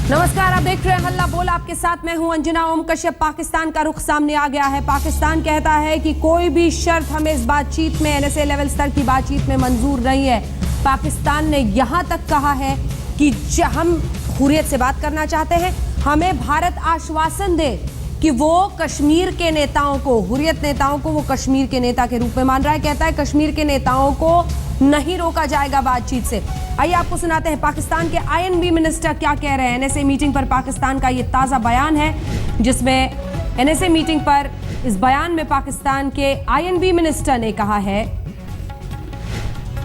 नमस्कार, आप देख रहे हैं हल्ला बोल। आपके साथ मैं हूं अंजना। ओम कश्यप। पाकिस्तान का रुख सामने आ गया है। पाकिस्तान कहता है कि कोई भी शर्त हमें इस बातचीत में, NSA लेवल स्तर की बातचीत में मंजूर नहीं है। पाकिस्तान ने यहां तक कहा है कि हम हुर्रियत से बात करना चाहते हैं, हमें भारत आश्वासन दे कि वो कश्मीर के नेताओं को, हुर्रियत नेताओं को वो कश्मीर के नेता के रूप में मान रहा है। कहता है कश्मीर के नेताओं को नहीं रोका जाएगा बातचीत से। आइए आपको सुनाते हैं पाकिस्तान के INB मिनिस्टर क्या कह रहे हैं। NSA मीटिंग पर पाकिस्तान का ये ताज़ा बयान है, जिसमें NSA मीटिंग पर इस बयान में पाकिस्तान के INB मिनिस्टर ने कहा है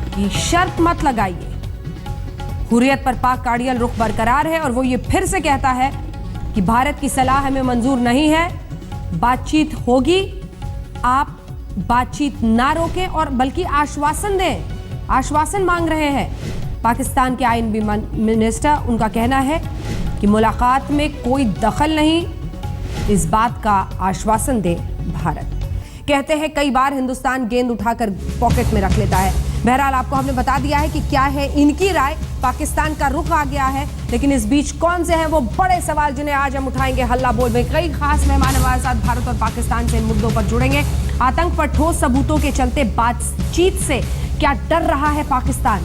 कि शर्त मत लगाइए, हुर्रियत पर पाक का अड़ियल रुख बरकरार है। और वो ये फिर से कहता है कि भारत की सलाह हमें मंजूर नहीं है, बातचीत होगी, आप बातचीत ना रोकें और बल्कि आश्वासन दें। आश्वासन मांग रहे हैं पाकिस्तान के INB मिनिस्टर। उनका कहना है कि मुलाकात में कोई दखल नहीं, इस बात का आश्वासन दे भारत। कहते हैं कई बार हिंदुस्तान गेंद उठाकर पॉकेट में रख लेता है। बहरहाल आपको हमने बता दिया है कि क्या है इनकी राय। पाकिस्तान का रुख आ गया है, लेकिन इस बीच कौन से हैं वो बड़े सवाल जिन्हें आज हम उठाएंगे हल्ला बोल में। कई खास मेहमान हमारे साथ भारत और पाकिस्तान से इन मुद्दों पर जुड़ेंगे। आतंक पर ठोस सबूतों के चलते बातचीत से क्या डर रहा है पाकिस्तान?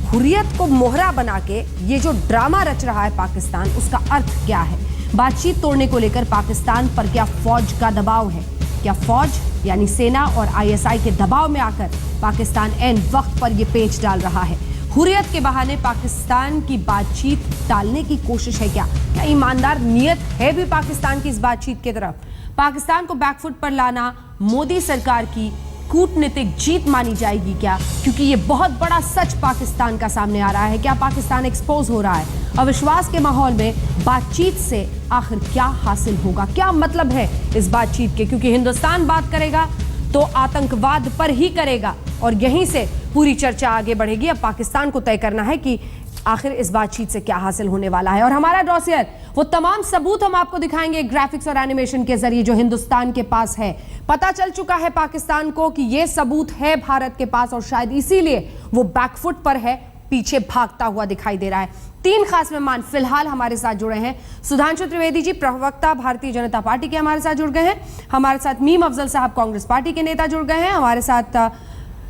हुर्रियत को मोहरा बना के ये जो ड्रामा रच रहा है पाकिस्तान, उसका अर्थ क्या है? बातचीत तोड़ने को लेकर पाकिस्तान पर क्या फौज का दबाव है? क्या फौज यानी सेना और ISI के दबाव में आकर पाकिस्तान एन वक्त पर यह पेंच डाल रहा है? हुर्रियत के बहाने पाकिस्तान की बातचीत टालने की कोशिश है क्या? क्या ईमानदार नियत है भी पाकिस्तान की इस बातचीत की तरफ? पाकिस्तान को बैकफुट पर लाना मोदी सरकार की कूटनीतिक जीत मानी जाएगी क्या? क्योंकि ये बहुत बड़ा सच पाकिस्तान का सामने आ रहा है। क्या पाकिस्तान एक्सपोज हो रहा है? अविश्वास के माहौल में बातचीत से आखिर क्या हासिल होगा? क्या मतलब है इस बातचीत के? क्योंकि हिंदुस्तान बात करेगा तो आतंकवाद पर ही करेगा और यहीं से पूरी चर्चा आगे बढ़ेगी। अब पाकिस्तान को तय करना है कि आखिर इस बातचीत से क्या हासिल होने वाला है। और हमारा डॉसियर, वो तमाम सबूत हम आपको दिखाएंगे ग्राफिक्स और एनिमेशन के जरिए जो हिंदुस्तान के पास है। पता चल चुका है पाकिस्तान को कि ये सबूत है भारत के पास और शायद इसीलिए वो बैकफुट पर है, पीछे भागता हुआ दिखाई दे रहा है। 3 खास मेहमान फिलहाल हमारे साथ जुड़े हैं। सुधांशु त्रिवेदी जी, प्रवक्ता भारतीय जनता पार्टी के, हमारे साथ जुड़ गए हैं। हमारे साथ मीम अफजल साहब, कांग्रेस पार्टी के नेता, जुड़ गए हैं। हमारे साथ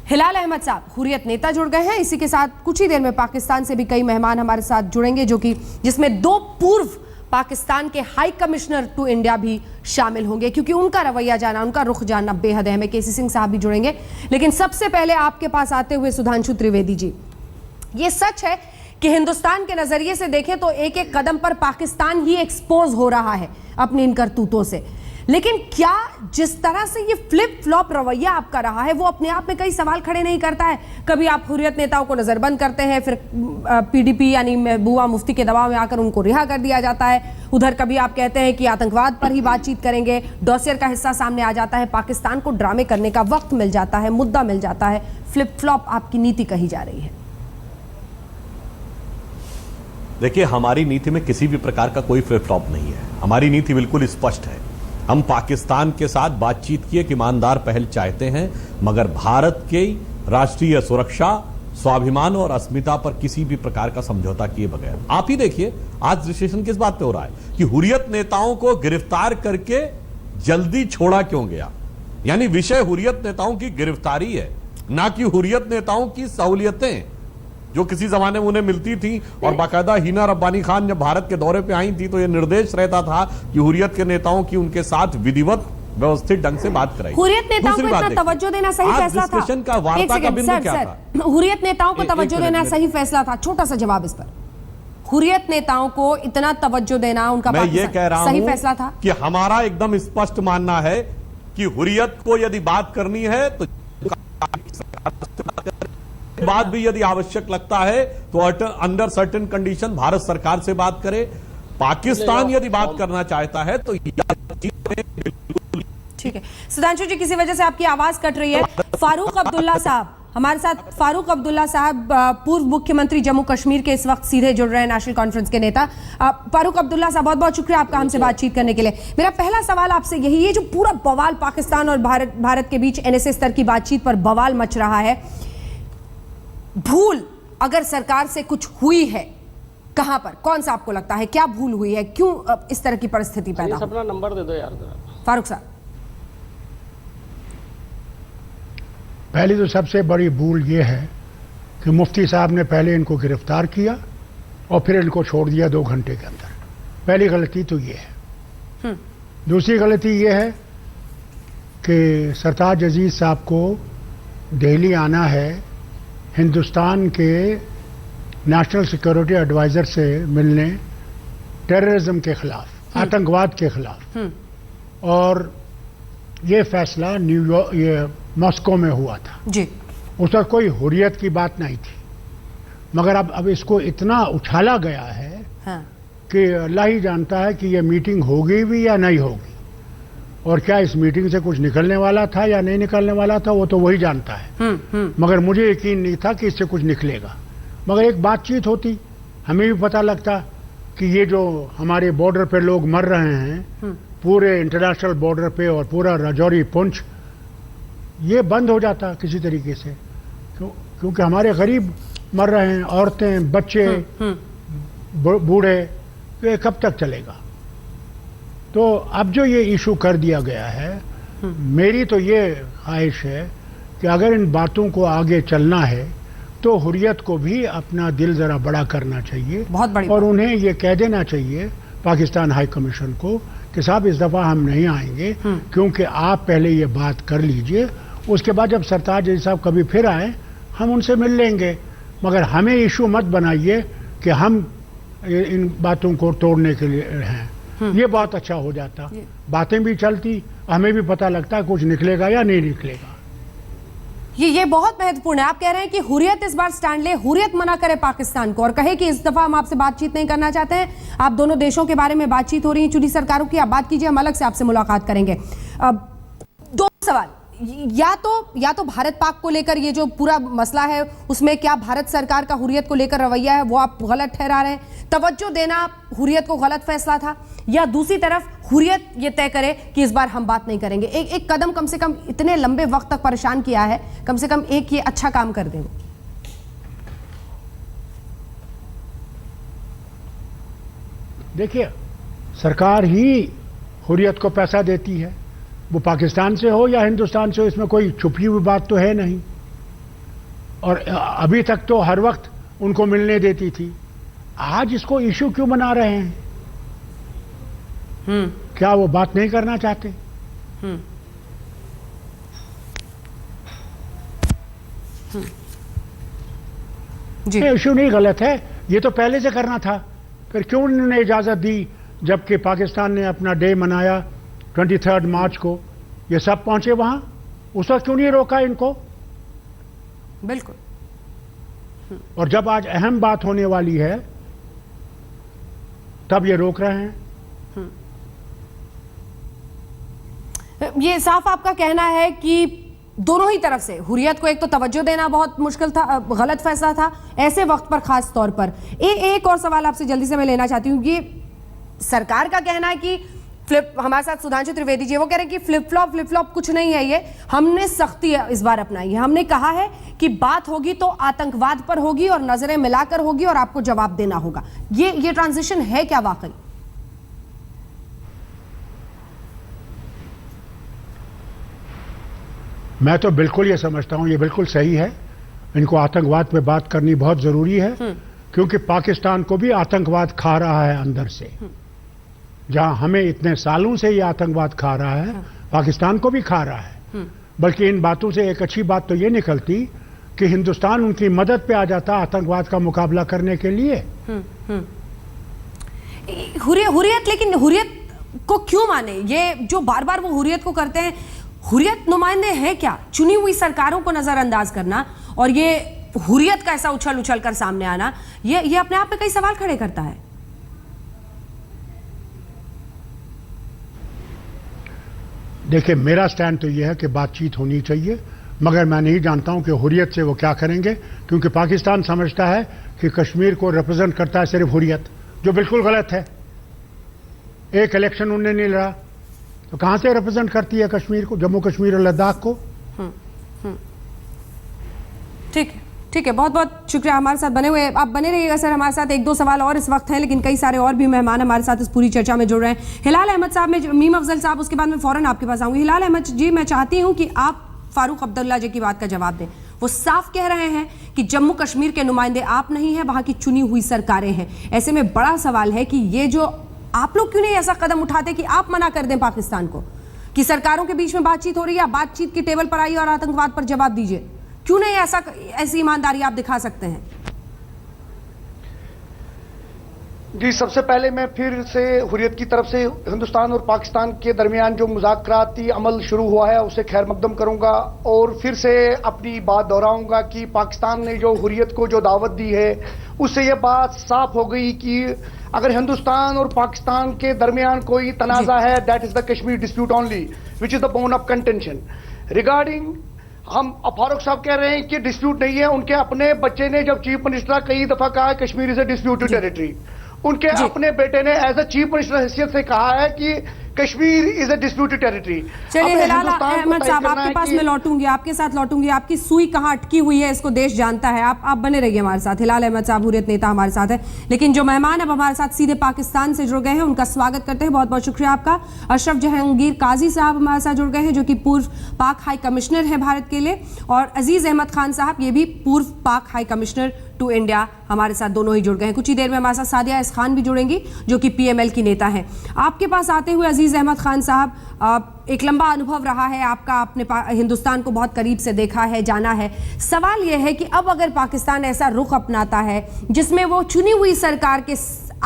हिलाल अहमद साहब, हुर्रियत नेता, जुड़ गए हैं। इसी के साथ कुछ ही देर में पाकिस्तान से भी कई मेहमान हमारे साथ जुड़ेंगे, जिसमें 2 पूर्व पाकिस्तान के हाई कमिश्नर टू इंडिया भी शामिल होंगे, क्योंकि उनका रवैया जाना, उनका रुख जानना बेहद अहम है। KC सिंह साहब भी जुड़ेंगे। लेकिन सबसे पहले आपके पास आते हुए सुधांशु त्रिवेदी जी, ये सच है कि हिंदुस्तान के नजरिए से देखें तो एक एक कदम पर पाकिस्तान ही एक्सपोज हो रहा है अपनी इन करतूतों से। लेकिन क्या जिस तरह से ये फ्लिप फ्लॉप रवैया आपका रहा है वो अपने आप में कई सवाल खड़े नहीं करता है? कभी आप हुर्रियत नेताओं को नजरबंद करते हैं, फिर PDP यानी महबूबा मुफ्ती के दबाव में आकर उनको रिहा कर दिया जाता है। उधर कभी आप कहते हैं कि आतंकवाद पर ही बातचीत करेंगे, डॉसियर का हिस्सा सामने आ जाता है, पाकिस्तान को ड्रामे करने का वक्त मिल जाता है, मुद्दा मिल जाता है। फ्लिप फ्लॉप आपकी नीति कही जा रही है। देखिए, हमारी नीति में किसी भी प्रकार का कोई फ्लिप फ्लॉप नहीं है। हमारी नीति बिल्कुल स्पष्ट है। हम पाकिस्तान के साथ बातचीत की एक ईमानदार पहल चाहते हैं, मगर भारत के राष्ट्रीय सुरक्षा, स्वाभिमान और अस्मिता पर किसी भी प्रकार का समझौता किए बगैर। आप ही देखिए आज डिस्कशन किस बात पे हो रहा है कि हुर्रियत नेताओं को गिरफ्तार करके जल्दी छोड़ा क्यों गया। यानी विषय हुर्रियत नेताओं की गिरफ्तारी है, ना कि हुर्रियत नेताओं की सहूलियतें जो किसी जमाने में उन्हें मिलती थी। और बाकायदा हिना रब्बानी खान जब भारत के दौरे पे आई थी तो यह निर्देश रहता था कि हुर्रियत के नेताओं की उनके साथ विधिवत व्यवस्थित ढंग से बात कराई। हुर्रियत नेताओं को इतना तवज्जो देना सही फैसला था? का वार्ता का बिंदु क्या था? हुर्रियत नेताओं को तवज्जो देना सही फैसला था? छोटा सा जवाब इस पर। हुर्रियत नेताओं को इतना तवज्जो देना उनका मैं ये कह रहा सही हूं फैसला था कि हमारा एकदम स्पष्ट मानना है कि हुर्रियत को यदि बात करनी है तो बात भी यदि आवश्यक लगता है तो अंडर सर्टेन कंडीशन भारत सरकार से बात करे। पाकिस्तान यदि बात करना चाहता है तो ठीक है। सुधांशु जी, किसी वजह से आपकी आवाज कट रही है। फारूक अब्दुल्ला साहब हमारे साथ। फारूक अब्दुल्ला साहब पूर्व मुख्यमंत्री जम्मू कश्मीर के, इस वक्त सीधे जुड़ रहे हैं नेशनल कॉन्फ्रेंस के नेता। फारूक अब्दुल्ला साहब, बहुत बहुत शुक्रिया आपका हमसे बातचीत करने के लिए। मेरा पहला सवाल आपसे यही, ये जो पूरा बवाल पाकिस्तान और भारत के बीच NSA स्तर की बातचीत पर बवाल मच रहा है, भूल अगर सरकार से कुछ हुई है कहां पर, कौन सा आपको लगता है, क्या भूल हुई है, क्यों इस तरह की परिस्थिति पैदा हुई? अपना नंबर दे दो यार जरा। फारूक साहब। पहली तो सबसे बड़ी भूल ये है कि मुफ्ती साहब ने पहले इनको गिरफ्तार किया और फिर इनको छोड़ दिया 2 घंटे के अंदर। पहली गलती तो ये है। दूसरी गलती ये है कि सरताज अजीज साहब को दिल्ली आना है हिंदुस्तान के नेशनल सिक्योरिटी एडवाइज़र से मिलने टेररिज्म के खिलाफ, आतंकवाद के खिलाफ, और ये फैसला न्यूयॉर्क, ये मॉस्को में हुआ था जी। उस वक्त कोई हुर्रियत की बात नहीं थी, मगर अब इसको इतना उछाला गया है हाँ। कि अल्लाह ही जानता है कि ये मीटिंग होगी भी या नहीं होगी, और क्या इस मीटिंग से कुछ निकलने वाला था या नहीं निकलने वाला था वो तो वही जानता है। मगर मुझे यकीन नहीं था कि इससे कुछ निकलेगा। मगर एक बातचीत होती, हमें भी पता लगता कि ये जो हमारे बॉर्डर पे लोग मर रहे हैं, पूरे इंटरनेशनल बॉर्डर पे और पूरा राजौरी पुंछ, ये बंद हो जाता किसी तरीके से, क्योंकि हमारे गरीब मर रहे हैं, औरतें, बच्चे, बूढ़े, तो ये कब तक चलेगा? तो अब जो ये इशू कर दिया गया है, मेरी तो ये ख्वाहिश है कि अगर इन बातों को आगे चलना है तो हुर्रियत को भी अपना दिल जरा बड़ा करना चाहिए, बहुत बड़ी और उन्हें ये कह देना चाहिए पाकिस्तान हाई कमीशन को कि साहब इस दफा हम नहीं आएंगे, क्योंकि आप पहले ये बात कर लीजिए, उसके बाद जब सरताज अजीज साहब कभी फिर आए हम उनसे मिल लेंगे, मगर हमें इशू मत बनाइए कि हम इन बातों को तोड़ने के लिए हैं। ये बहुत अच्छा हो जाता, बातें भी चलती, हमें भी पता लगता कुछ निकलेगा या नहीं निकलेगा। ये बहुत महत्वपूर्ण है। आप कह रहे हैं कि हुर्रियत इस बार स्टैंड ले, हुर्रियत मना करे पाकिस्तान को और कहे कि इस दफा हम आपसे बातचीत नहीं करना चाहते हैं। आप दोनों देशों के बारे में बातचीत हो रही है, चुनी सरकारों की, आप बात कीजिए, हम अलग से आपसे मुलाकात करेंगे। अब 2 सवाल, या तो भारत पाक को लेकर ये जो पूरा मसला है उसमें क्या भारत सरकार का हुर्रियत को लेकर रवैया है वो आप गलत ठहरा रहे हैं, तवज्जो देना हुर्रियत को गलत फैसला था, या दूसरी तरफ हुर्रियत ये तय करे कि इस बार हम बात नहीं करेंगे? एक कदम कम से कम इतने लंबे वक्त तक परेशान किया है, कम से कम एक ये अच्छा काम कर दें। देखिए, सरकार ही हुर्रियत को पैसा देती है, वो पाकिस्तान से हो या हिंदुस्तान से हो, इसमें कोई छुपी हुई बात तो है नहीं, और अभी तक तो हर वक्त उनको मिलने देती थी। आज इसको इशू क्यों बना रहे हैं? क्या वो बात नहीं करना चाहते? जी। इशू नहीं गलत है, ये तो पहले से करना था, फिर क्यों उन्होंने इजाजत दी जबकि पाकिस्तान ने अपना डे मनाया 23 मार्च को, ये सब पहुंचे वहां, उस वक्त क्यों नहीं रोका इनको? बिल्कुल। और जब आज अहम बात होने वाली है तब ये रोक रहे हैं। ये साफ आपका कहना है कि दोनों ही तरफ से हुर्रियत को एक तो तवज्जो देना बहुत मुश्किल था, गलत फैसला था ऐसे वक्त पर, खास तौर पर। एक और सवाल आपसे जल्दी से मैं लेना चाहती हूँ। ये सरकार का कहना है कि हमारे साथ सुधांशु त्रिवेदी जी, वो कह रहे हैं कि फ्लिप फ्लॉप कुछ नहीं है, ये हमने सख्ती इस बार अपनाई है, हमने कहा है कि बात होगी तो आतंकवाद पर होगी और नजरें मिलाकर होगी और आपको जवाब देना होगा। ये ट्रांजिशन है क्या वाकई? मैं तो बिल्कुल ये समझता हूं, ये बिल्कुल सही है, इनको आतंकवाद पे बात करनी बहुत जरूरी है, क्योंकि पाकिस्तान को भी आतंकवाद खा रहा है अंदर से। जहां हमें इतने सालों से ये आतंकवाद खा रहा है, पाकिस्तान को भी खा रहा है। बल्कि इन बातों से एक अच्छी बात तो ये निकलती कि हिंदुस्तान उनकी मदद पे आ जाता आतंकवाद का मुकाबला करने के लिए। हुर्रियत, लेकिन हुर्रियत को क्यों माने? ये जो बार बार वो हुर्रियत को करते हैं, हुर्रियत नुमाइंदे हैं क्या? चुनी हुई सरकारों को नजरअंदाज करना और ये हुर्रियत का ऐसा उछल कर सामने आना, ये अपने आप में कई सवाल खड़े करता है। देखिए, मेरा स्टैंड तो यह है कि बातचीत होनी चाहिए, मगर मैं नहीं जानता हूं कि हुर्रियत से वो क्या करेंगे, क्योंकि पाकिस्तान समझता है कि कश्मीर को रिप्रेजेंट करता है सिर्फ हुर्रियत, जो बिल्कुल गलत है। एक इलेक्शन उन्होंने नहीं लड़ा तो कहां से रिप्रेजेंट करती है कश्मीर को, जम्मू कश्मीर और लद्दाख को? ठीक है। ठीक है, बहुत बहुत शुक्रिया हमारे साथ बने हुए। आप बने रहिएगा सर हमारे साथ। एक दो सवाल और इस वक्त हैं, लेकिन कई सारे और भी मेहमान हमारे साथ इस पूरी चर्चा में जुड़ रहे हैं। हिलाल अहमद साहब, में मीम अफजल साहब, उसके बाद मैं फौरन आपके पास आऊंगी। हिलाल अहमद जी, मैं चाहती हूँ कि आप फारूक अब्दुल्ला जी की बात का जवाब दें। वो साफ कह रहे हैं कि जम्मू कश्मीर के नुमाइंदे आप नहीं हैं, वहां की चुनी हुई सरकारें हैं। ऐसे में बड़ा सवाल है कि ये जो आप लोग क्यों नहीं ऐसा कदम उठाते कि आप मना कर दें पाकिस्तान को कि सरकारों के बीच में बातचीत हो रही है, बातचीत की टेबल पर आइए और आतंकवाद पर जवाब दीजिए। क्यों नहीं ऐसी ईमानदारी आप दिखा सकते हैं? जी, सबसे पहले मैं फिर से हुर्रियत की तरफ से हिंदुस्तान और पाकिस्तान के दरमियान जो मुज़ाकराती अमल शुरू हुआ है उसे खैर मकदम करूंगा और फिर से अपनी बात दोहराऊंगा कि पाकिस्तान ने जो हुर्रियत को जो दावत दी है उससे ये बात साफ हो गई कि अगर हिंदुस्तान और पाकिस्तान के दरमियान कोई तनाज़ा है, that is the Kashmir dispute only which is the bone of contention. Regarding हम फारूक साहब कह रहे हैं कि डिस्प्यूट नहीं है, उनके अपने बच्चे ने जब चीफ मिनिस्टर कई दफा कहा है Kashmir is a disputed territory, उनके अपने बेटे ने एज ए चीफ मिनिस्टर हैसियत से कहा है कि Kashmir is a disputed territory. चलिए हिलाल अहमद साहब, आपके पास मैं लौटूंगी, आपके साथ लौटूंगी। आपकी सुई कहाँ अटकी हुई है इसको देश जानता है। आप बने रहिए हमारे साथ। हिलाल अहमद साहब हुर्रियत नेता हमारे साथ है, लेकिन जो मेहमान अब हमारे साथ सीधे पाकिस्तान से जुड़ गए हैं उनका स्वागत करते हैं। बहुत बहुत शुक्रिया आपका। अशरफ जहांगीर काजी साहब हमारे साथ जुड़ गए हैं, जो कि पूर्व पाक हाई कमिश्नर है भारत के लिए, और अजीज अहमद खान साहब, ये भी पूर्व पाक हाई कमिश्नर टू इंडिया, हमारे साथ दोनों ही जुड़ गए हैं। कुछ ही देर में हमारे साथ सादिया एस खान भी जुड़ेंगी, जो कि पीएमएल की नेता हैं। आपके पास आते हुए अजीज अहमद खान साहब, एक लंबा अनुभव रहा है आपका, आपने हिंदुस्तान को बहुत करीब से देखा है, जाना है। सवाल यह है कि अब अगर पाकिस्तान ऐसा रुख अपनाता है जिसमें वो चुनी हुई सरकार के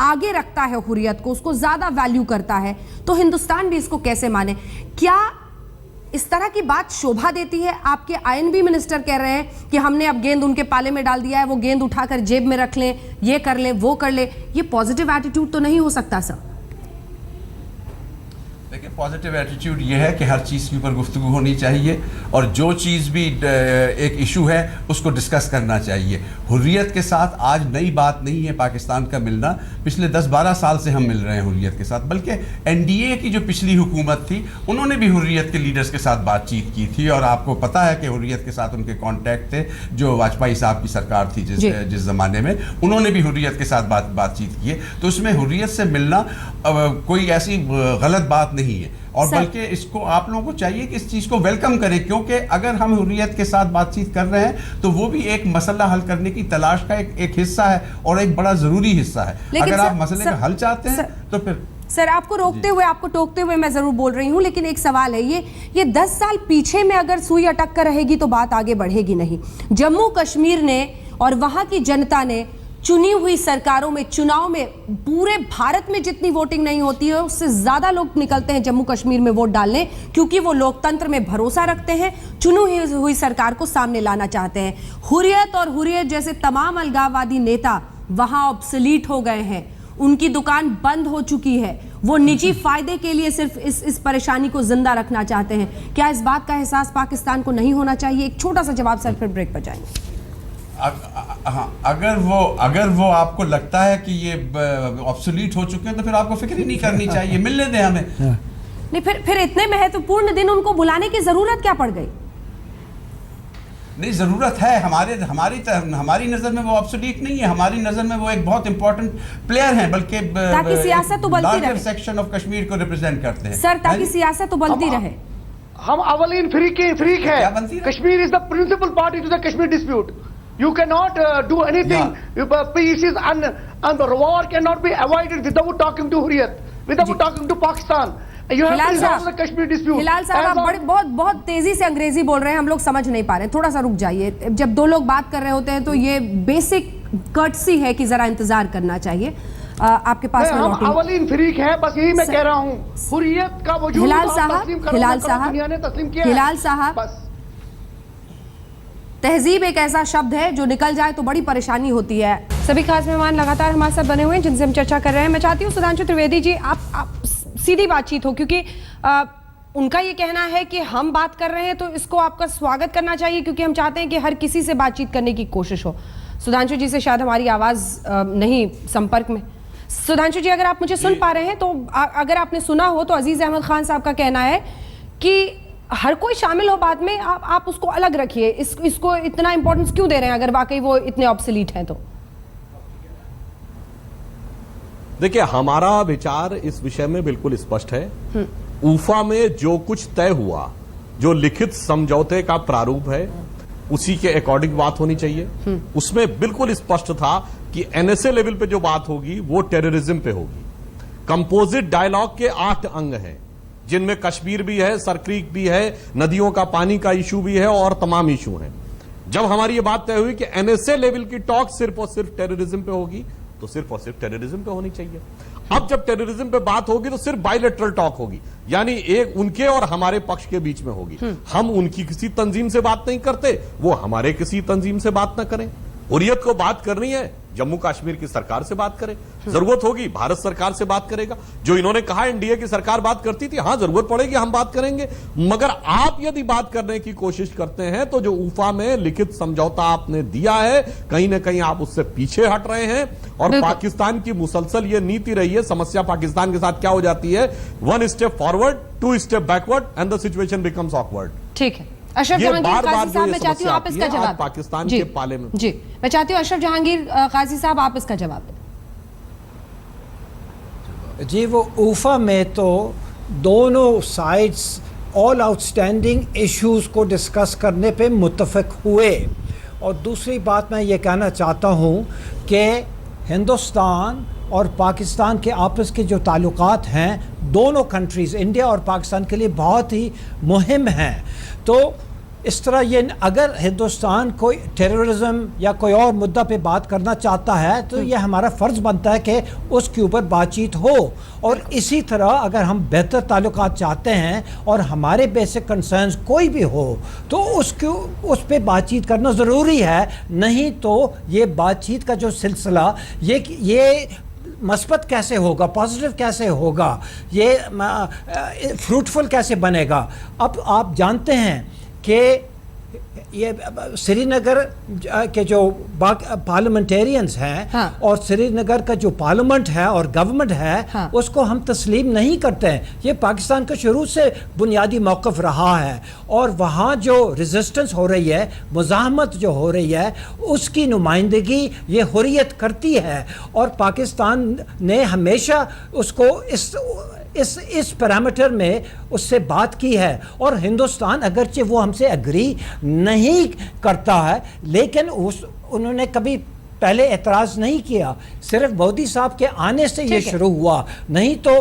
आगे रखता है हुर्रियत को, उसको ज्यादा वैल्यू करता है, तो हिंदुस्तान भी इसको कैसे माने? क्या इस तरह की बात शोभा देती है? आपके आईएनबी मिनिस्टर कह रहे हैं कि हमने अब गेंद उनके पाले में डाल दिया है, वो गेंद उठाकर जेब में रख लें, ये कर लें, वो कर लें। ये पॉजिटिव एटीट्यूड तो नहीं हो सकता सर? देखिए, पॉजिटिव एटीट्यूड ये है कि हर चीज़ के ऊपर गुफ्तगू होनी चाहिए और जो चीज़ भी एक इशू है उसको डिस्कस करना चाहिए। हुर्रियत के साथ आज नई बात नहीं है पाकिस्तान का मिलना, पिछले 10-12 साल से हम मिल रहे हैं हुर्रियत के साथ। बल्कि एनडीए की जो पिछली हुकूमत थी उन्होंने भी हुर्रियत के लीडर्स के साथ बातचीत की थी, और आपको पता है कि हुर्रियत के साथ उनके कॉन्टैक्ट थे। जो वाजपेयी साहब की सरकार थी जिस ज़माने में, उन्होंने भी हुर्रियत के साथ बातचीत की है। तो उसमें हुर्रियत से मिलना कोई ऐसी गलत बात नहीं है, और बल्कि इसको आप लोगों को चाहिए कि इस चीज़ को वेलकम करें, क्योंकि अगर हम हुर्रियत के साथ बातचीत कर रहे हैं तो वो भी एक मसला हल करने की तलाश का एक हिस्सा है और एक बड़ा ज़रूरी हिस्सा है। अगर आप मसले का हल चाहते हैं तो फिर सर, आपको रोकते हुए, आपको टोकते हुए मैं जरूर बोल रही हूं, लेकिन एक सवाल है, ये 10 साल पीछे में अगर सुई अटक कर रहेगी तो बात आगे बढ़ेगी नहीं। जम्मू कश्मीर ने और वहां की जनता ने चुनी हुई सरकारों में, चुनाव में, पूरे भारत में जितनी वोटिंग नहीं होती है उससे ज्यादा लोग निकलते हैं जम्मू कश्मीर में वोट डालने, क्योंकि वो लोकतंत्र में भरोसा रखते हैं, चुनी हुई सरकार को सामने लाना चाहते हैं। हुर्रियत और हुर्रियत जैसे तमाम अलगाववादी नेता वहां ऑब्सोलीट हो गए हैं, उनकी दुकान बंद हो चुकी है। वो निजी फायदे के लिए सिर्फ इस परेशानी को जिंदा रखना चाहते हैं। क्या इस बात का एहसास पाकिस्तान को नहीं होना चाहिए? एक छोटा सा जवाब सर, फिर ब्रेक पर जाएंगे। अगर वो आपको लगता है कि ये ऑब्सोलीट हो चुके हैं तो फिर आपको फिक्र ही नहीं करनी चाहिए, मिलने दें हमें। नहीं, फिर इतने महत्वपूर्ण दिन उनको बुलाने की जरूरत क्या पड़ गई? नहीं, जरूरत है। हमारी नजर में वो ऑब्सोलीट नहीं है, हमारी नजर में वो एक बहुत इंपॉर्टेंट प्लेयर हैं, बल्कि ताकि सियासत उबलती रहे, सेक्शन ऑफ कश्मीर को रिप्रेजेंट करते हैं सर, ताकि सियासत उबलती रहे। हम अवलीन फ्रीक है। Kashmir is the principal party to the Kashmir dispute. You cannot do anything. Peace is and war cannot be avoided without talking to Hurriyat, without talking to Pakistan. You have to resolve the Kashmir dispute. हिलाल साहब, आप बहुत तेजी से अंग्रेजी बोल रहे हैं, हम लोग समझ नहीं पा रहे। थोड़ा सा रुक जाइए। जब दो लोग बात कर रहे होते हैं तो ये बेसिक कर्टसी है कि जरा इंतजार करना चाहिए। आपके पास हम अवलीन फ्रीक है, बस यही मैं कह रहा हूँ। हुर्रियत का वजूद हिलाल साहब, तहजीब एक ऐसा शब्द है जो निकल जाए तो बड़ी परेशानी होती है। सभी खास मेहमान लगातार हमारे साथ बने हुए हैं जिनसे हम चर्चा कर रहे हैं। मैं चाहती हूँ सुधांशु त्रिवेदी जी, आप सीधी बातचीत हो, क्योंकि उनका ये कहना है कि हम बात कर रहे हैं तो इसको आपका स्वागत करना चाहिए, क्योंकि हम चाहते हैं कि हर किसी से बातचीत करने की कोशिश हो। सुधांशु जी से शायद हमारी आवाज नहीं संपर्क में। सुधांशु जी, अगर आप मुझे सुन पा रहे हैं तो अगर आपने सुना हो तो अजीज अहमद खान साहब का कहना है कि हर कोई शामिल हो बात में, आप उसको अलग रखिए, इसको इतना इंपॉर्टेंस क्यों दे रहे हैं अगर वाकई वो इतने ऑब्सोलीट हैं तो? देखिए, हमारा विचार इस विषय में बिल्कुल स्पष्ट है। ऊफा में जो कुछ तय हुआ, जो लिखित समझौते का प्रारूप है, उसी के अकॉर्डिंग बात होनी चाहिए। उसमें बिल्कुल स्पष्ट था कि एनएसए लेवल पे जो बात होगी वो टेररिज्म पे होगी। कंपोजिट डायलॉग के 8 अंग हैं, जिनमें कश्मीर भी है, सरक्रीक भी है, नदियों का पानी का इशू भी है और तमाम इशू हैं। जब हमारी ये बात तय हुई कि एनएसए लेवल की टॉक सिर्फ और सिर्फ टेररिज्म पे होगी, तो सिर्फ और सिर्फ टेररिज्म पे होनी चाहिए। अब जब टेररिज्म पे बात होगी तो सिर्फ बायलैटरल टॉक होगी, यानी एक उनके और हमारे पक्ष के बीच में होगी। हम उनकी किसी तंजीम से बात नहीं करते, वो हमारे किसी तंजीम से बात ना करें। हुर्रियत को बात करनी है, जम्मू कश्मीर की सरकार से बात करें, जरूरत होगी भारत सरकार से बात करेगा। जो इन्होंने कहा एनडीए की सरकार बात करती थी, हां जरूरत पड़ेगी हम बात करेंगे, मगर आप यदि बात करने की कोशिश करते हैं तो जो ऊफा में लिखित समझौता आपने दिया है, कहीं ना कहीं आप उससे पीछे हट रहे हैं। और पाकिस्तान की मुसलसल ये नीति रही है। समस्या पाकिस्तान के साथ क्या हो जाती है, 1 step forward, 2 step backward and the situation becomes awkward. ठीक है, अशरफ जहांगीर काजी साहब, मैं चाहती हूँ आप इसका जवाब पाकिस्तान के पाले में। जी, मैं चाहती हूँ अशरफ जहांगीर काजी साहब आप इसका जवाब दें। जी, वो ऊफा में तो दोनों साइड्स ऑल आउटस्टैंडिंग इश्यूज को डिस्कस करने पे मुत्तफिक हुए। और दूसरी बात मैं ये कहना चाहता हूँ कि हिंदुस्तान और पाकिस्तान के आपस के जो ताल्लुकात हैं, दोनों कंट्रीज़ इंडिया और पाकिस्तान के लिए बहुत ही मुहिम हैं। तो इस तरह ये अगर हिंदुस्तान कोई टेररिज्म या कोई और मुद्दा पे बात करना चाहता है तो ये हमारा फ़र्ज़ बनता है कि उसके ऊपर बातचीत हो। और इसी तरह अगर हम बेहतर ताल्लुकात चाहते हैं और हमारे बेसिक कंसर्न्स कोई भी हो तो उस पर बातचीत करना ज़रूरी है। नहीं तो ये बातचीत का जो सिलसिला ये मस्बत कैसे होगा, पॉजिटिव कैसे होगा, ये फ्रूटफुल कैसे बनेगा। अब आप जानते हैं कि ये श्रीनगर के जो पार्लियामेंटेरियंस हैं, हाँ, और श्रीनगर का जो पार्लियामेंट है और गवर्नमेंट है, हाँ, उसको हम तस्लीम नहीं करते हैं। ये पाकिस्तान का शुरू से बुनियादी मौक़िफ़ रहा है और वहाँ जो रेजिस्टेंस हो रही है, मुज़ाहमत जो हो रही है, उसकी नुमाइंदगी ये हुर्रियत करती है। और पाकिस्तान ने हमेशा उसको इस पैरामीटर में उससे बात की है। और हिंदुस्तान अगरचे वो हमसे एग्री नहीं करता है, लेकिन उन्होंने कभी पहले एतराज़ नहीं किया। सिर्फ मोदी साहब के आने से ये शुरू हुआ, नहीं तो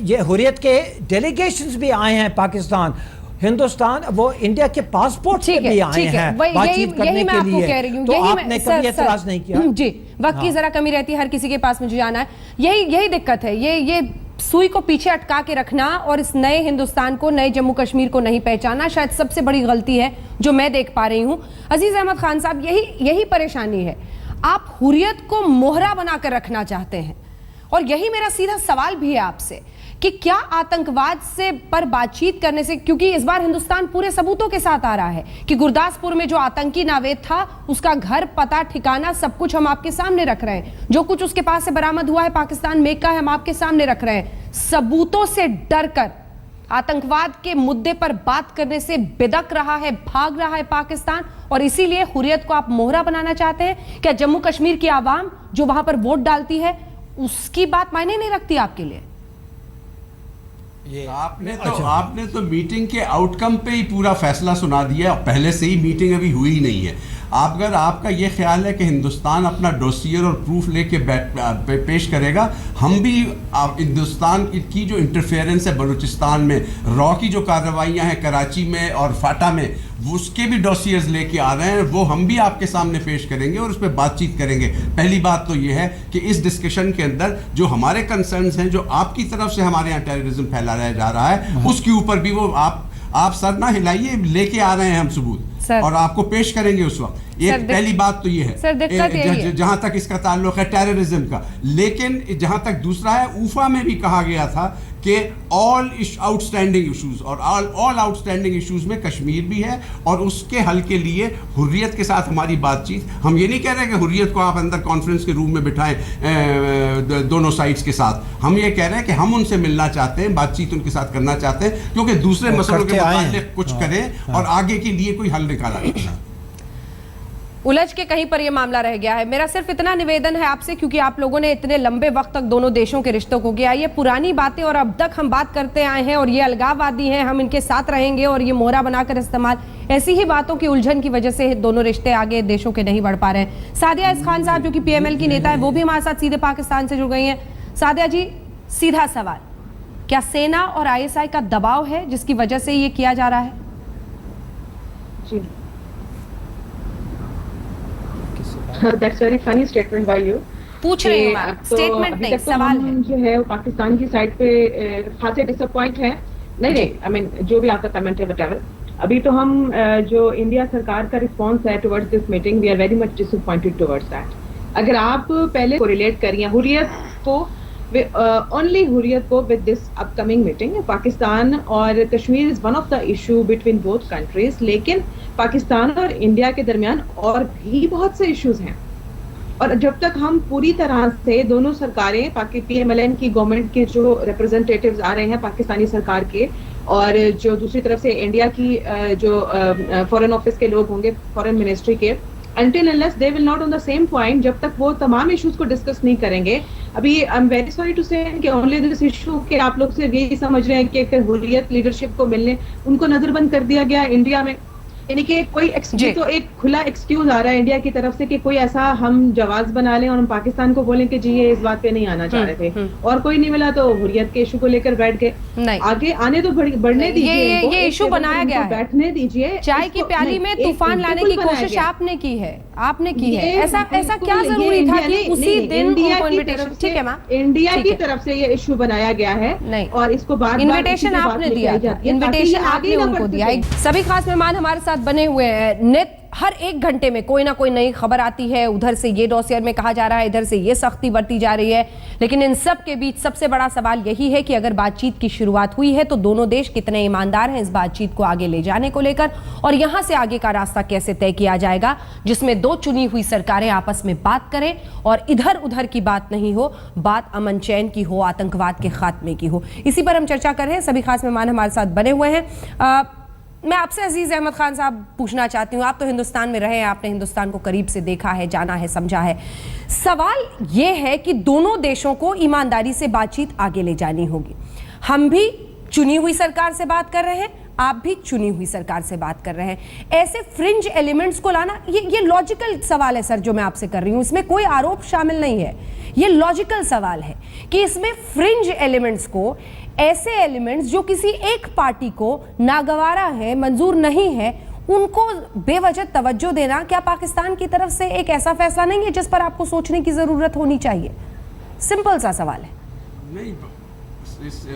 ये हुर्रियत के डेलीगेशंस भी आए हैं पाकिस्तान, हिंदुस्तान, वो इंडिया के पासपोर्ट से भी आए हैं बातचीत करने के लिए। तो आपने कभी एतराज़ नहीं किया? जी, वक्त की जरा कमी रहती है, हर किसी के पास मुझे जाना है। यही दिक्कत है, ये सुई को पीछे अटका के रखना और इस नए हिंदुस्तान को, नए जम्मू कश्मीर को नहीं पहचाना शायद सबसे बड़ी गलती है जो मैं देख पा रही हूं। अजीज अहमद खान साहब, यही परेशानी है। आप हुर्रियत को मोहरा बनाकर रखना चाहते हैं और यही मेरा सीधा सवाल भी है आपसे कि क्या आतंकवाद से पर बातचीत करने से, क्योंकि इस बार हिंदुस्तान पूरे सबूतों के साथ आ रहा है कि गुरदासपुर में जो आतंकी नावेद था उसका घर, पता, ठिकाना सब कुछ हम आपके सामने रख रहे हैं। जो कुछ उसके पास से बरामद हुआ है पाकिस्तान मेक का है, हम आपके सामने रख रहे हैं। सबूतों से डरकर आतंकवाद के मुद्दे पर बात करने से बिदक रहा है, भाग रहा है पाकिस्तान, और इसीलिए हुर्रियत को आप मोहरा बनाना चाहते हैं। क्या जम्मू कश्मीर की आवाम जो वहां पर वोट डालती है उसकी बात मायने नहीं रखती आपके लिए? आपने तो मीटिंग के आउटकम पे ही पूरा फैसला सुना दिया। पहले से ही मीटिंग अभी हुई ही नहीं है। अगर आपका ये ख्याल है कि हिंदुस्तान अपना डोसियर और प्रूफ लेके पेश करेगा, हम भी हिंदुस्तान की जो इंटरफेरेंस है बलूचिस्तान में, रॉ की जो कार्रवाइयाँ हैं कराची में और फाटा में, उसके भी डोसियर्स लेके आ रहे हैं, वो हम भी आपके सामने पेश करेंगे और उस पर बातचीत करेंगे। पहली बात तो ये है कि इस डिस्कशन के अंदर जो हमारे कंसर्न्स हैं, जो आपकी तरफ से हमारे यहाँ टेररिज्म फैलाया जा रहा है, उसके ऊपर भी वो आप सर ना हिलाइए, लेके आ रहे हैं हम सबूत और आपको पेश करेंगे उस वक्त। एक पहली बात तो ये है जहां तक इसका ताल्लुक है टेररिज्म का। लेकिन जहां तक दूसरा है, ऊफा में भी कहा गया था कि ऑल आउटस्टैंडिंग इश्यूज, और ऑल आउटस्टैंडिंग इश्यूज में कश्मीर भी है और उसके हल के लिए हुर्रियत के साथ हमारी बातचीत। हम ये नहीं कह रहे कि हुर्रियत को आप अंदर कॉन्फ्रेंस के रूम में बिठाएं दोनों साइड्स के साथ। हम ये कह रहे हैं कि हम उनसे मिलना चाहते हैं, बातचीत उनके साथ करना चाहते हैं, क्योंकि दूसरे मसलों के मुताबिक कुछ करें और आगे के लिए कोई हल निकाला। उलझ के कहीं पर यह मामला रह गया है। मेरा सिर्फ इतना निवेदन है आपसे, क्योंकि आप लोगों ने इतने लंबे वक्त तक दोनों देशों के रिश्तों को किया, ये पुरानी बातें और अब तक हम बात करते आए हैं और ये अलगाववादी हैं, हम इनके साथ रहेंगे और ये मोहरा बनाकर इस्तेमाल, ऐसी ही बातों की उलझन की वजह से दोनों रिश्ते आगे देशों के नहीं बढ़ पा रहे हैं। सादिया इस खान साहब जो कि PML की नेता है, वो भी हमारे साथ सीधे पाकिस्तान से जुड़ गई हैं। सादिया जी, सीधा सवाल, क्या सेना और ISI का दबाव है जिसकी वजह से ये किया जा रहा है? जी, That's very funny statement by you. पूछ रही हूँ मैं, स्टेटमेंट नहीं, सवाल है। जो है वो पाकिस्तान की साइड पे खासे डिसअपॉइंट है। नहीं, आई मीन जो भी आपका कमेंट है व्हाटएवर, अभी तो हम जो इंडिया सरकार का रिस्पांस है towards this meeting, we are very much disappointed towards that. अगर आप पहले को रिलेट करिए हुर्रियत को, ओनली हुर्रियत को with this upcoming meeting, Pakistan और Kashmir is one of the issue between both countries, लेकिन पाकिस्तान और इंडिया के दरमियान और भी बहुत से इश्यूज हैं। और जब तक हम पूरी तरह से दोनों सरकारें, PMLN की गवर्नमेंट के जो रिप्रेजेंटेटिव्स आ रहे हैं पाकिस्तानी सरकार के, और जो दूसरी तरफ से इंडिया की जो फॉरेन ऑफिस के लोग होंगे, फॉरेन मिनिस्ट्री के, until unless they will not on the same point, जब तक वो तमाम इश्यूज को डिस्कस नहीं करेंगे। अभी I am very sorry to say कि ओनली दिस इशू के आप लोग से यही समझ रहे हैं कि हुर्रियत लीडरशिप को मिलने उनको नजरबंद कर दिया गया इंडिया में, यानी कि कोई तो एक खुला एक्सक्यूज आ रहा है इंडिया की तरफ से कि कोई ऐसा हम जवाब बना लें और हम पाकिस्तान को बोलें कि जी ये इस बात पे नहीं आना चाह रहे थे, और कोई नहीं मिला तो हुर्रियत के इशू को लेकर बैठ गए। आगे आने तो बढ़ने दीजिए, ये इशू बनाया गया है, बैठने दीजिए। चाय की प्याली में तूफान लाने की कोशिश आपने की है, आपने की है। ऐसा क्या जरूरी था कि उसी दिन उनको इनविटेशन, ठीक है मां, इंडिया की तरफ से ये इशू बनाया गया है, नहीं, और इसको बाद इनविटेशन आपने दिया, इनविटेशन आपने उनको दिया। सभी खास मेहमान हमारे साथ बने हुए हैं। नित हर एक घंटे में कोई ना कोई नई खबर आती है, उधर से ये डॉसियर में कहा जा रहा है, इधर से ये सख्ती बरती जा रही है, लेकिन इन सब के बीच सबसे बड़ा सवाल यही है कि अगर बातचीत की शुरुआत हुई है तो दोनों देश कितने ईमानदार हैं इस बातचीत को आगे ले जाने को लेकर, और यहां से आगे का रास्ता कैसे तय किया जाएगा जिसमें दो चुनी हुई सरकारें आपस में बात करें और इधर उधर की बात नहीं हो, बात अमन चैन की हो, आतंकवाद के खात्मे की हो। इसी पर हम चर्चा कर रहे हैं। सभी खास मेहमान हमारे साथ बने हुए हैं। मैं आपसे अजीज अहमद खान साहब पूछना चाहती हूँ, आप तो हिंदुस्तान में रहे हैं, आपने हिंदुस्तान को करीब से देखा है, जाना है, समझा है। सवाल यह है कि दोनों देशों को ईमानदारी से बातचीत आगे ले जानी होगी। हम भी चुनी हुई सरकार से बात कर रहे हैं, आप भी चुनी हुई सरकार से बात कर रहे हैं। ऐसे फ्रिंज एलिमेंट्स को लाना, ये लॉजिकल सवाल है सर जो मैं आपसे कर रही हूँ, इसमें कोई आरोप शामिल नहीं है, ये लॉजिकल सवाल है कि इसमें फ्रिंज एलिमेंट्स को, ऐसे एलिमेंट्स जो किसी एक पार्टी को नागवारा है, मंजूर नहीं है, उनको बेवजह तवज्जो देना क्या पाकिस्तान की तरफ से एक ऐसा फैसला नहीं है जिस पर आपको सोचने की जरूरत होनी चाहिए? सिंपल सा सवाल है। नहीं,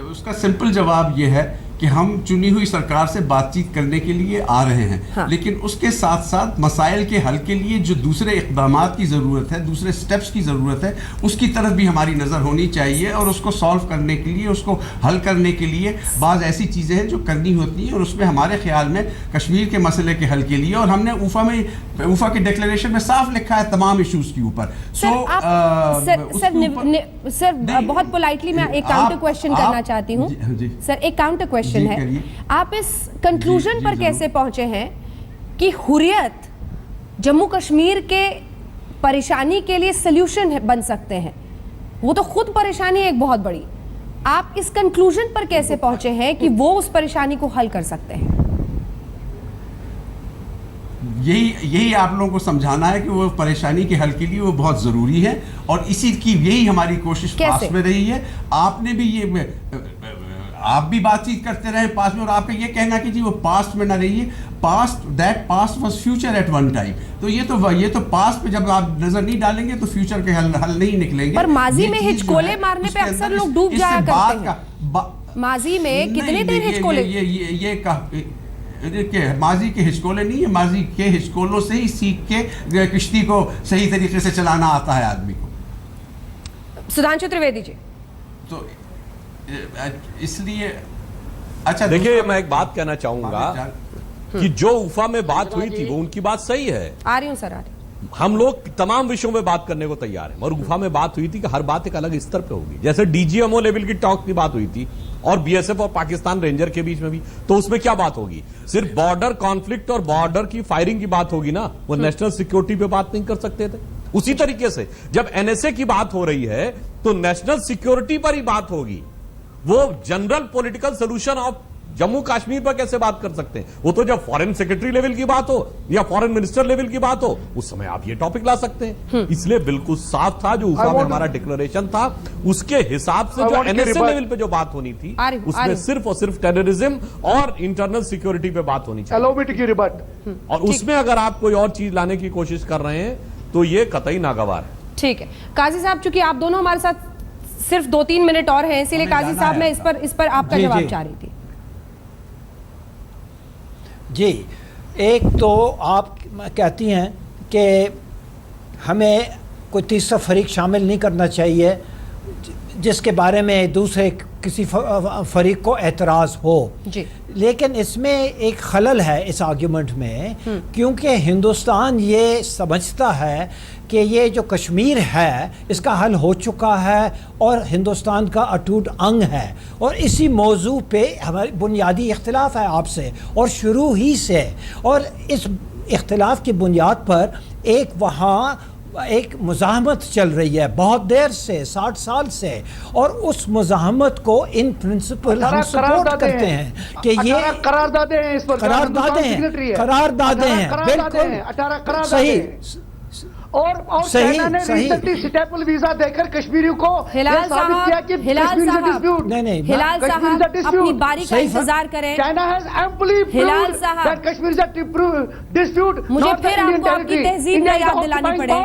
उसका सिंपल जवाब यह है कि हम चुनी हुई सरकार से बातचीत करने के लिए आ रहे हैं, हाँ। लेकिन उसके साथ साथ मसाइल के हल के लिए जो दूसरे इक़दामात की ज़रूरत है, दूसरे स्टेप्स की ज़रूरत है, उसकी तरफ भी हमारी नज़र होनी चाहिए, और उसको सॉल्व करने के लिए, उसको हल करने के लिए बाज़ ऐसी चीज़ें हैं जो करनी होती हैं, और उसमें हमारे ख्याल में कश्मीर के मसले के हल के लिए, और हमने ऊफा के डिक्लेरेशन में साफ लिखा है तमाम इशूज़ के ऊपर। सर बहुत पोलाइटली मैं एक काउंटर क्वेश्चन करना चाहती हूँ सर, एक काउंटर क्वेश्चन है, आप इस कंक्लूजन पर कैसे पहुंचे हैं कि हुर्रियत जम्मू कश्मीर के परेशानी के लिए सल्यूशन बन सकते हैं? वो तो खुद परेशानी है एक बहुत बड़ी, आप इस कंक्लूजन पर कैसे पहुंचे हैं कि वो उस परेशानी को हल कर सकते हैं? यही आप लोगों को समझाना है कि वो परेशानी के हल के लिए वो बहुत ज़रूरी है, और इसी की यही हमारी कोशिश पास में रही है। आपने भी आप भी बातचीत करते रहे पास में, और आपका ये कहना कि जी वो पास्ट में ना रहिए, past was future at one time, तो ये तो पास्ट पे जब आप नजर नहीं डालेंगे तो फ्यूचर के हल नहीं निकलेंगे। पर माजी में हिचकोले मारने पे अक्सर लोग डूब जाया करते हैं। माजी में कितने दिन हिचकोले? ये माजी के हिचकोले नहीं है, माजी के हिचकोलों से ही सीख के किश्ती को सही तरीके से चलाना आता है आदमी को। सुधांशु त्रिवेदी जी, तो इसलिए अच्छा देखिए, मैं एक बात कहना चाहूंगा कि जो उफा में बात हुई थी वो उनकी बात सही है, आ रही हूं सर, आ रही। हम लोग तमाम विषयों में बात करने को तैयार हैं, और गुफा में बात हुई थी कि हर बात एक अलग स्तर पे होगी। जैसे डीजीएमओ लेवल की टॉक की बात हुई थी और बीएसएफ और पाकिस्तान रेंजर के बीच में भी, तो उसमें क्या बात होगी? सिर्फ बॉर्डर कॉन्फ्लिक्ट और बॉर्डर की फायरिंग की बात होगी ना, वो नेशनल सिक्योरिटी पे बात नहीं कर सकते थे। उसी तरीके से जब एनएसए की बात हो रही है तो नेशनल सिक्योरिटी पर ही बात होगी। वो general political solution of Jammu Kashmir पर कैसे बात कर सकते हैं? वो तो जब फॉरेन सेक्रेटरी लेवल की बात हो या फॉरेन मिनिस्टर लेवल की बात हो, उस समय आप ये टॉपिक ला सकते हैं। इसलिए बिल्कुल साफ था जो उफा में हमारा डिक्लेरेशन था, उसके हिसाब से जो एनएसए लेवल पे जो बात होनी थी उसमें सिर्फ और सिर्फ टेररिज्म और इंटरनल सिक्योरिटी पे बात होनी चाहिए। और उसमें अगर आप कोई और चीज लाने की कोशिश कर रहे हैं तो ये कतई नागवार है। ठीक है काजी साहब, चूंकि आप दोनों हमारे साथ सिर्फ 2-3 मिनट और हैं, इसीलिए काजी साहब मैं इस पर आपका जवाब चाह रही थी। जी, एक तो आप कहती हैं कि हमें कोई तीसरा फरीक शामिल नहीं करना चाहिए जिसके बारे में दूसरे किसी फरीक को एतराज़ हो जी। लेकिन इसमें एक खलल है इस आर्ग्यूमेंट में, क्योंकि हिंदुस्तान ये समझता है कि ये जो कश्मीर है इसका हल हो चुका है और हिंदुस्तान का अटूट अंग है, और इसी मौजू पे हमारी बुनियादी इख्तिलाफ है आपसे और शुरू ही से। और इस इख्तिलाफ की बुनियाद पर एक मुज़ाहमत चल रही है बहुत देर से, 60 साल से, और उस मुज़ाहमत को इन प्रिंसिपल हम सपोर्ट करते हैं कि ये करारदादे हैं, इस पर करारदादे हैं बिल्कुल सही और सही स्टेपल वीजा देकर कश्मीरियों को हिलाल साहब नहीं हिलाल साहब अपनी बारी का इंतजार करें। हिलाल साहब डिस्प्यूट, मुझे फिर आपको आपकी तहजीब न याद दिलानी पड़े,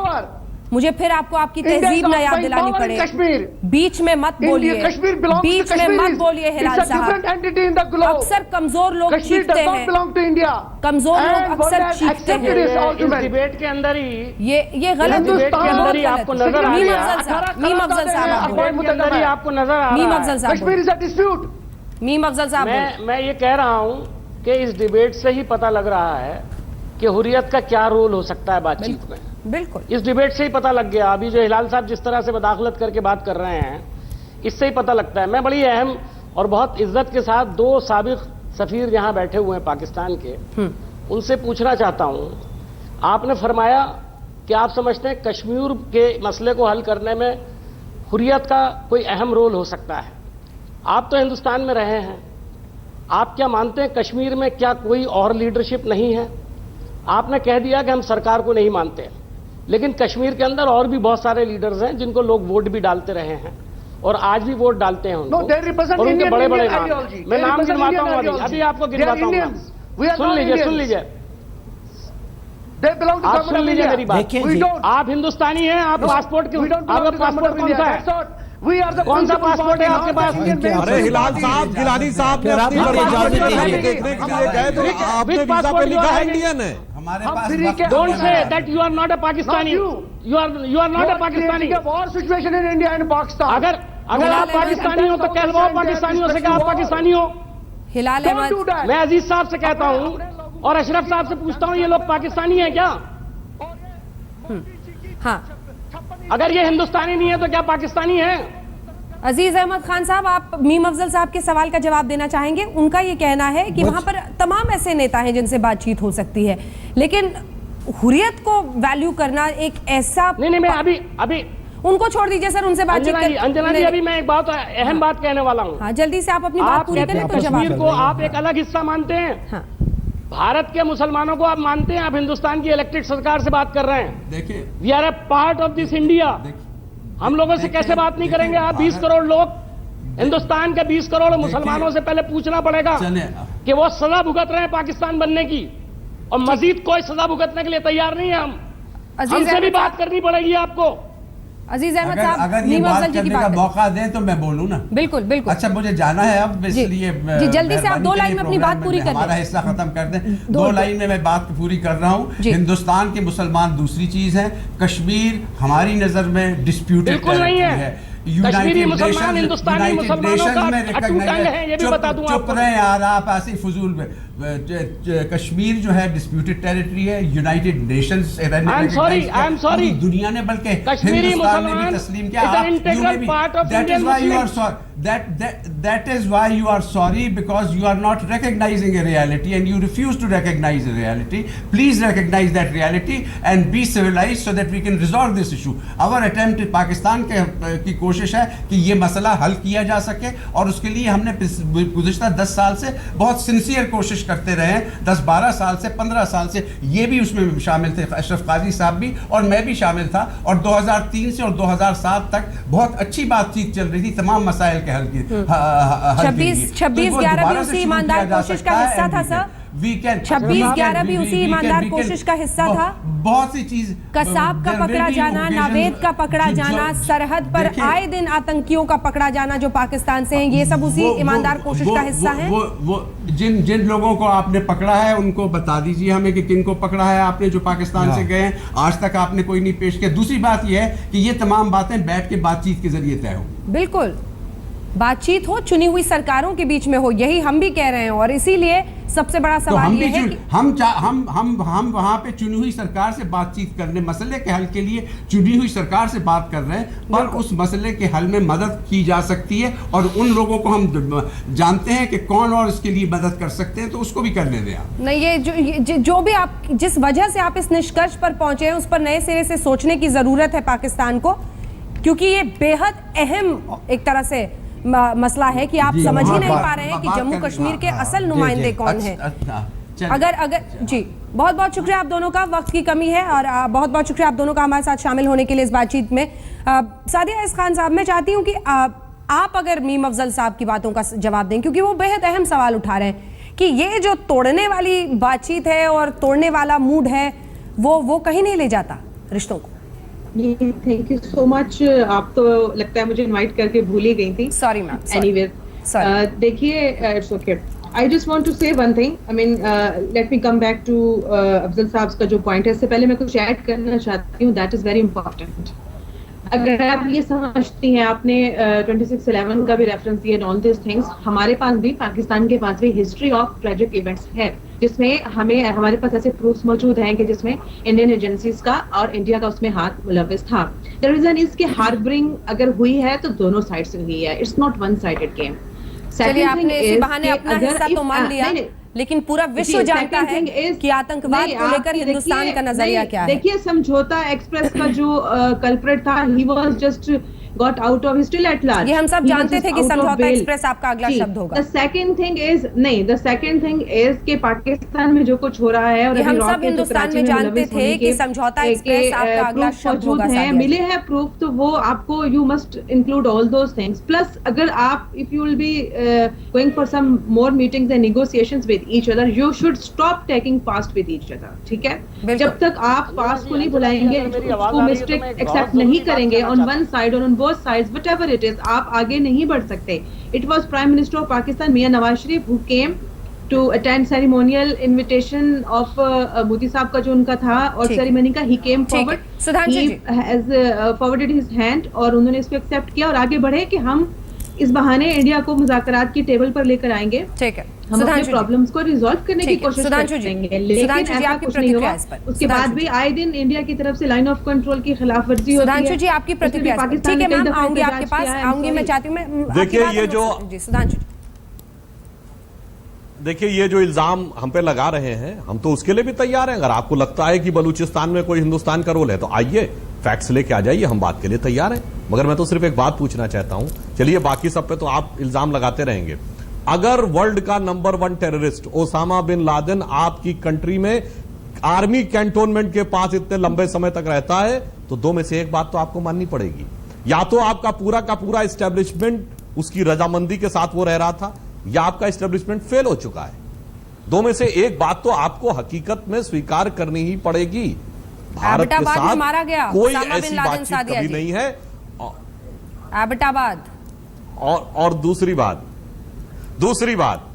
मुझे फिर आपको आपकी तहजीब न याद दिलानी पड़े। कश्मीर बीच में मत बोलिए, बीच में मत बोलिए हिलाल साहब। अक्सर कमजोर लोग चीखते हैं, कमजोर लोग अक्सर चीखते हैं। इस डिबेट के अंदर ही ये गलत है। आपको नजर आ मीम अफजल साहब मीम अफजल साहब मीम अफजल साहब मैं ये कह रहा हूँ कि इस डिबेट से ही पता लग रहा है कि हुर्रियत का क्या रोल हो सकता है बातचीत में। बिल्कुल इस डिबेट से ही पता लग गया। अभी जो हिलाल साहब जिस तरह से मदाखलत करके बात कर रहे हैं, इससे ही पता लगता है। मैं बड़ी अहम और बहुत इज्जत के साथ 2 साबिक सफीर यहाँ बैठे हुए हैं पाकिस्तान के, उनसे पूछना चाहता हूँ। आपने फरमाया कि आप समझते हैं कश्मीर के मसले को हल करने में हुर्रियत का कोई अहम रोल हो सकता है। आप तो हिंदुस्तान में रहे हैं, आप क्या मानते हैं कश्मीर में क्या कोई और लीडरशिप नहीं है? आपने कह दिया कि हम सरकार को नहीं मानते, लेकिन कश्मीर के अंदर और भी बहुत सारे लीडर्स हैं जिनको लोग वोट भी डालते रहे हैं और आज भी वोट डालते हैं उनको, और उनके बड़े बड़े नाम। मैं नाम गिनवाता हूँ, अभी आपको गिनवाता हूँ। सुन लीजिए आप सुन लीजिए मेरी बात। आप हिंदुस्तानी हैं, आप पासपोर्ट आपका पासपोर्ट कौन सा है? कौन सा पासपोर्ट है आपके पास? अरे हिलाल साहब, गिलानी साहब ने अपनी देखने के लिए गए तो आपने वीजा पे लिखा है इंडियन है। हमारे पास don't say that you are not a Pakistani, you are not a Pakistani. War situation in India and Pakistan. अगर आप पाकिस्तानी हो तो कहलवाओ पाकिस्तानियों से, क्या आप पाकिस्तानी हो? हिलाल अहमद, मैं अजीज साहब से कहता हूं और अशरफ साहब से पूछता हूं, ये लोग पाकिस्तानी हैं क्या? हाँ, अगर ये हिंदुस्तानी नहीं है तो क्या पाकिस्तानी है? अजीज अहमद खान साहब, आप मीम अफजल साहब के सवाल का जवाब देना चाहेंगे? उनका ये कहना है कि वहां पर तमाम ऐसे नेता हैं जिनसे बातचीत हो सकती है, लेकिन हुर्रियत को वैल्यू करना एक ऐसा नहीं मैं अभी उनको छोड़ दीजिए सर, उनसे बातचीत अंजना जी अभी मैं एक बात अहम बात कहने वाला हूँ। हाँ, जल्दी से आप अपनी बात पूरी करें तो जवाब। कश्मीर को आप एक अलग हिस्सा मानते हैं, हाँ। भारत के मुसलमानों को आप मानते हैं, आप हिंदुस्तान की इलेक्टेड सरकार से बात कर रहे हैं। देखिए, we are a part of this India. हम लोगों से कैसे बात नहीं करेंगे आप? 20 करोड़ लोग, हिंदुस्तान के 20 करोड़ मुसलमानों से पहले पूछना पड़ेगा कि वो सजा भुगत रहे हैं पाकिस्तान बनने की, और मजीद कोई सजा भुगतने के लिए तैयार नहीं है हम। हमसे भी बात करनी पड़ेगी आपको। अजीज अहमद साहब, अगर ये बात करने का मौका दें तो मैं बोलूं ना। बिल्कुल बिल्कुल। अच्छा, मुझे जाना है अब, इसलिए जी जल्दी से आप 2 लाइन में अपनी बात पूरी कर दें। हमारा हिस्सा खत्म कर दें। 2 लाइन में मैं बात पूरी कर रहा हूँ। हिंदुस्तान के मुसलमान दूसरी चीज है, कश्मीर हमारी नजर में डिस्प्यूटेड बिल्कुल नहीं है। कश्मीरी मुसलमान हिंदुस्तानी मुसलमानों का अटूट अंग है, ये भी बता दूं चुप रहे यार आप, ऐसे फजूल में। कश्मीर जो है डिस्प्यूटेड टेरिटरी है, United Nations I am sorry दुनिया ने बल्कि कश्मीरी हिंदुस्तान ने भी मुसलमान तस्लीम किया। is an integral part of Indian Muslims. That is why you are sorry, because you are not recognizing a reality and you refuse to recognize a reality. Please recognize that reality and be civilized so that we can resolve this issue. Our attempt Pakistan की कोशिश है कि ये मसला हल किया जा सके, और उसके लिए हमने गुज़िश्ता 10 साल से बहुत सिंसियर कोशिश करते रहे हैं। 10-12 साल से 15 साल से ये भी उसमें शामिल थे, अशरफ काजी साहब भी और मैं भी शामिल था, और 2003 से और 2007 तक बहुत अच्छी बातचीत चल रही थी तमाम मसाइल के हल की। 26/11 भी उसी ईमानदार कोशिश का हिस्सा था सर। 26/11 भी उसी ईमानदार कोशिश का हिस्सा था। बहुत सी चीज, कसाब का पकड़ा जाना, नावेद का पकड़ा जाना, सरहद पर आए दिन आतंकियों का पकड़ा जाना जो पाकिस्तान से हैं, ये सब उसी ईमानदार कोशिश का हिस्सा है। वो जिन लोगों को आपने पकड़ा है उनको बता दीजिए हमें कि किन को पकड़ा है आपने, जो पाकिस्तान से गए हैं। आज तक आपने कोई नहीं पेश किया। दूसरी बात यह है कि ये तमाम बातें बैठ के बातचीत के जरिए तय हो। बिल्कुल, बातचीत हो, चुनी हुई सरकारों के बीच में हो, यही हम भी कह रहे हैं। और इसीलिए सबसे बड़ा सवाल ये है कि हम वहां पे चुनी हुई सरकार से बातचीत करने, मसले के हल के लिए चुनी हुई सरकार से बात कर रहे हैं, पर उस मसले के हल में मदद की जा सकती है, और उन लोगों को हम जानते हैं कि कौन और इसके लिए मदद कर सकते हैं, तो उसको भी करने दें आप। नहीं, ये जो भी आप जिस वजह से आप इस निष्कर्ष पर पहुंचे हैं, उस पर नए सिरे से सोचने की जरूरत है पाकिस्तान को, क्योंकि ये बेहद अहम एक तरह से मसला है कि आप समझ ही नहीं पा रहे हैं कि जम्मू कश्मीर के असल नुमाइंदे कौन हैं। अगर जी, बहुत बहुत शुक्रिया आप दोनों का, वक्त की कमी है, और बहुत बहुत शुक्रिया आप दोनों का हमारे साथ शामिल होने के लिए इस बातचीत में। सादिया इस खान साहब, मैं चाहती हूँ कि आप अगर मीम अफजल साहब की बातों का जवाब दें, क्योंकि वो बेहद अहम सवाल उठा रहे हैं कि ये जो तोड़ने वाली बातचीत है और तोड़ने वाला मूड है, वो कहीं नहीं ले जाता रिश्तों को। Thank you so much. आप तो लगता है मुझे इनवाइट करके भूल ही गई थी। Sorry ma'am. एनीवे, देखिए, it's okay. I just want to say one thing. I mean, let me come back to Afzal sahab का जो पॉइंट है, इससे पहले मैं कुछ ऐड करना चाहती हूँ, दैट इज वेरी इंपॉर्टेंट। अगर आप ये समझती हैं, आपने 26/11 का भी रेफरेंस दिया, ऑल दिस थिंग्स, हमारे पास भी, पाकिस्तान के पास भी हिस्ट्री ऑफ ट्रेजिक इवेंट्स है, जिसमें हमारे पास ऐसे प्रूफ्स मौजूद हैं कि जिसमें इंडियन एजेंसीज का और इंडिया का उसमें हाथ मुलव्वस था। द रीजन इज कि हार्बरिंग अगर हुई है तो दोनों साइड से हुई है, it's not one sided game. चलिए, आपने इसी बहाने अपना हिस्सा तो मान लिया, लेकिन पूरा विश्व जानता है कि आतंकवाद को लेकर हिंदुस्तान का नजरिया क्या है। देखिए, समझौता एक्सप्रेस का जो कल्प्रेट था, he was just got out of still at large. ये हम सब जानते थे कि समझौता एक्सप्रेस आपका अगला शब्द होगा। The second thing is कि पाकिस्तान में जो कुछ हो रहा है, और हम सब हिंदुस्तान में जानते थे कि समझौता एक्सप्रेस आपका अगला शब्द होगा। मिले हैं प्रूफ, तो वो आपको you must include all those things. Plus, अगर आप if you will be going for some more meetings and negotiations with each other, you should stop taking past with each other. ठीक है? जब तक आप पास्ट को नहीं बुलाएंगे, उसको मिस्टेक एक्सेप्ट नहीं करेंगे on one side or on both sides, whatever it is, आप आगे नहीं बढ़ सकते। It was Prime Minister of Pakistan, Mian Nawaz Sharif, who came to attend ceremonial invitation of Modi साहब का जो उनका था, और सेरेमनी का he came forward, he has forwarded his hand, और उन्होंने इसको एक्सेप्ट किया और आगे बढ़े कि हम इस बहाने इंडिया को मुज़ाकरात की टेबल पर लेकर आएंगे। ठीक है, हम अपने प्रॉब्लम्स को रिजॉल्व करने की कोशिश करेंगे, लेकिन ऐसा कुछ नहीं होगा। उसके बाद भी आए दिन इंडिया की तरफ से लाइन ऑफ कंट्रोल की खिलाफवर्जी होती है। सुधांशु जी, आपकी प्रतिक्रिया। ठीक है मैम, आऊंगी आपके पास, आऊंगी। मैं चाहती हूँ, मैं देखिए ये जो सुधांशु जी, देखिए ये जो इल्जाम हम पे लगा रहे हैं, हम तो उसके लिए भी तैयार हैं। अगर आपको लगता है कि बलूचिस्तान में कोई हिंदुस्तान का रोल है, तो आइए फैक्ट्स लेके आ जाइए, हम बात के लिए तैयार हैं। मगर मैं तो सिर्फ एक बात पूछना चाहता हूं, चलिए बाकी सब पे तो आप इल्जाम लगाते रहेंगे। अगर वर्ल्ड का number 1 terrorist Osama bin Laden आपकी कंट्री में आर्मी कैंटोनमेंट के पास इतने लंबे समय तक रहता है, तो दो में से एक बात तो आपको माननी पड़ेगी। या तो आपका पूरा का पूरा एस्टेब्लिशमेंट उसकी रजामंदी के साथ वो रह रहा था, या आपका एस्टेब्लिशमेंट फेल हो चुका है। दो में से एक बात तो आपको हकीकत में स्वीकार करनी ही पड़ेगी। भारत के साथ मारा गया, कोई ऐसी बातचीत कभी नहीं है। एबटाबाद। और दूसरी बात,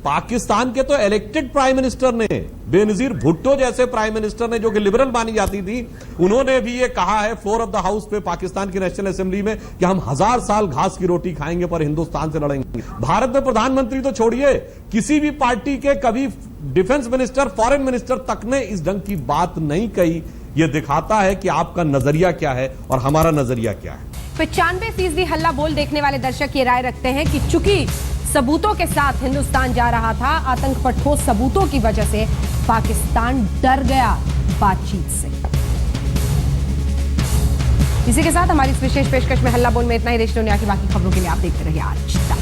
पाकिस्तान के तो इलेक्टेड प्राइम मिनिस्टर ने, बेनजीर भुट्टो जैसे प्राइम मिनिस्टर ने, जो कि लिबरल मानी जाती थी, उन्होंने भी ये कहा है फ्लोर ऑफ द हाउस पे पाकिस्तान की नेशनल असेंबली में कि हम 1000 साल घास की रोटी खाएंगे पर हिंदुस्तान से लड़ेंगे। भारत में प्रधानमंत्री तो छोड़िए, किसी भी पार्टी के कभी डिफेंस मिनिस्टर, फॉरेन मिनिस्टर तक ने इस ढंग की बात नहीं कही। यह दिखाता है कि आपका नजरिया क्या है और हमारा नजरिया क्या है। 95% हल्ला बोल देखने वाले दर्शक ये राय रखते हैं कि चूंकि सबूतों के साथ हिंदुस्तान जा रहा था, आतंक पर ठोस सबूतों की वजह से पाकिस्तान डर गया बातचीत से। इसी के साथ हमारी इस विशेष पेशकश में हल्ला बोल में इतना ही। देश दुनिया की बाकी खबरों के लिए आप देखते रहिए आज तक।